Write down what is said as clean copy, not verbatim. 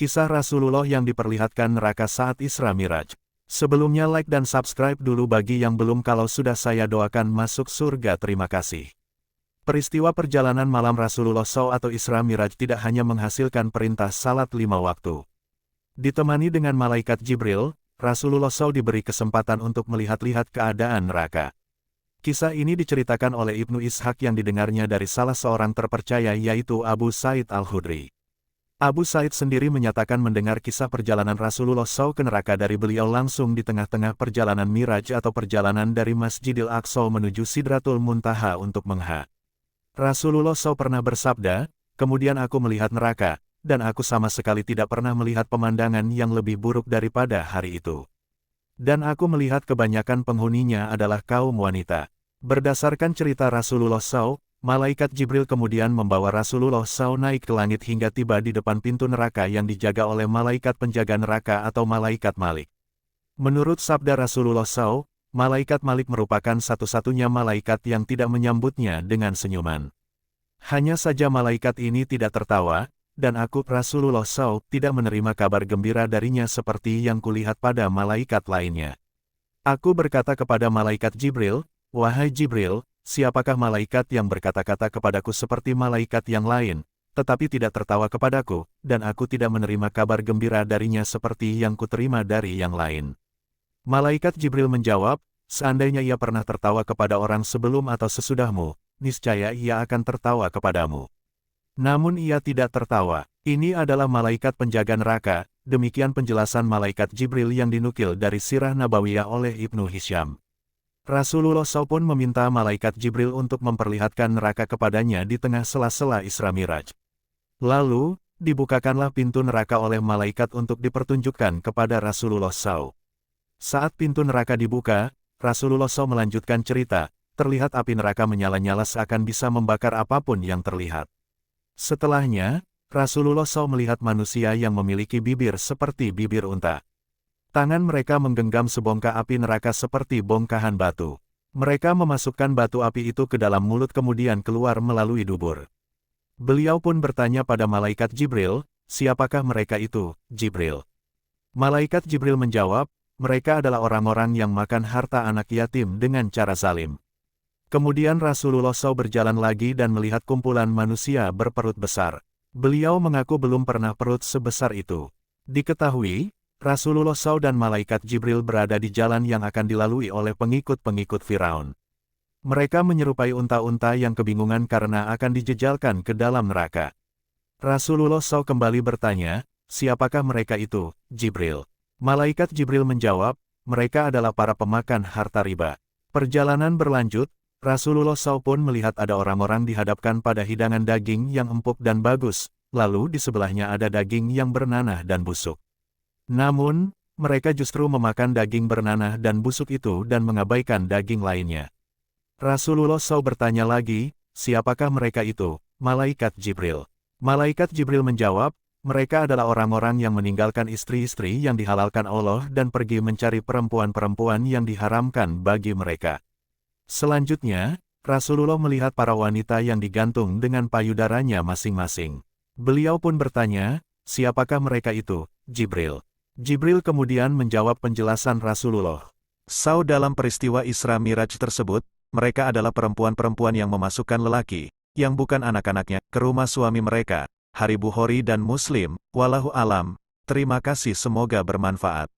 Kisah Rasulullah yang diperlihatkan neraka saat Isra Miraj. Sebelumnya like dan subscribe dulu bagi yang belum, kalau sudah saya doakan masuk surga, terima kasih. Peristiwa perjalanan malam Rasulullah SAW atau Isra Miraj tidak hanya menghasilkan perintah salat 5 waktu. Ditemani dengan malaikat Jibril, Rasulullah SAW diberi kesempatan untuk melihat-lihat keadaan neraka. Kisah ini diceritakan oleh Ibnu Ishaq yang didengarnya dari salah seorang terpercaya, yaitu Abu Sa'id Al-Khudri. Abu Sa'id sendiri menyatakan mendengar kisah perjalanan Rasulullah SAW ke neraka dari beliau langsung di tengah-tengah perjalanan Miraj atau perjalanan dari Masjidil Aqsa menuju Sidratul Muntaha untuk mengha. Rasulullah SAW pernah bersabda, "Kemudian aku melihat neraka, dan aku sama sekali tidak pernah melihat pemandangan yang lebih buruk daripada hari itu. Dan aku melihat kebanyakan penghuninya adalah kaum wanita." Berdasarkan cerita Rasulullah SAW, malaikat Jibril kemudian membawa Rasulullah SAW naik ke langit hingga tiba di depan pintu neraka yang dijaga oleh malaikat penjaga neraka atau malaikat Malik. Menurut sabda Rasulullah SAW, malaikat Malik merupakan satu-satunya malaikat yang tidak menyambutnya dengan senyuman. Hanya saja malaikat ini tidak tertawa, dan aku, Rasulullah SAW, tidak menerima kabar gembira darinya seperti yang kulihat pada malaikat lainnya. Aku berkata kepada malaikat Jibril, "Wahai Jibril, siapakah malaikat yang berkata-kata kepadaku seperti malaikat yang lain, tetapi tidak tertawa kepadaku, dan aku tidak menerima kabar gembira darinya seperti yang kuterima dari yang lain?" Malaikat Jibril menjawab, "Seandainya ia pernah tertawa kepada orang sebelum atau sesudahmu, niscaya ia akan tertawa kepadamu. Namun ia tidak tertawa." Ini adalah malaikat penjaga neraka, demikian penjelasan malaikat Jibril yang dinukil dari Sirah Nabawiyah oleh Ibnu Hisyam. Rasulullah SAW pun meminta malaikat Jibril untuk memperlihatkan neraka kepadanya di tengah sela-sela Isra Miraj. Lalu, dibukakanlah pintu neraka oleh malaikat untuk dipertunjukkan kepada Rasulullah SAW. Saat pintu neraka dibuka, Rasulullah SAW melanjutkan cerita, terlihat api neraka menyala-nyala seakan bisa membakar apapun yang terlihat. Setelahnya, Rasulullah SAW melihat manusia yang memiliki bibir seperti bibir unta. Tangan mereka menggenggam sebongkah api neraka seperti bongkahan batu. Mereka memasukkan batu api itu ke dalam mulut kemudian keluar melalui dubur. Beliau pun bertanya pada malaikat Jibril, "Siapakah mereka itu, Jibril?" Malaikat Jibril menjawab, "Mereka adalah orang-orang yang makan harta anak yatim dengan cara zalim." Kemudian Rasulullah SAW berjalan lagi dan melihat kumpulan manusia berperut besar. Beliau mengaku belum pernah perut sebesar itu. Diketahui, Rasulullah SAW dan malaikat Jibril berada di jalan yang akan dilalui oleh pengikut-pengikut Firaun. Mereka menyerupai unta-unta yang kebingungan karena akan dijejalkan ke dalam neraka. Rasulullah SAW kembali bertanya, "Siapakah mereka itu, Jibril?" Malaikat Jibril menjawab, "Mereka adalah para pemakan harta riba." Perjalanan berlanjut, Rasulullah SAW pun melihat ada orang-orang dihadapkan pada hidangan daging yang empuk dan bagus, lalu di sebelahnya ada daging yang bernanah dan busuk. Namun, mereka justru memakan daging bernanah dan busuk itu dan mengabaikan daging lainnya. Rasulullah SAW bertanya lagi, "Siapakah mereka itu, malaikat Jibril?" Malaikat Jibril menjawab, "Mereka adalah orang-orang yang meninggalkan istri-istri yang dihalalkan Allah dan pergi mencari perempuan-perempuan yang diharamkan bagi mereka." Selanjutnya, Rasulullah melihat para wanita yang digantung dengan payudaranya masing-masing. Beliau pun bertanya, "Siapakah mereka itu, Jibril?" Jibril kemudian menjawab penjelasan Rasulullah SAW dalam peristiwa Isra Miraj tersebut, mereka adalah perempuan-perempuan yang memasukkan lelaki, yang bukan anak-anaknya, ke rumah suami mereka. Hari Bukhari dan Muslim, wallahu alam. Terima kasih, semoga bermanfaat.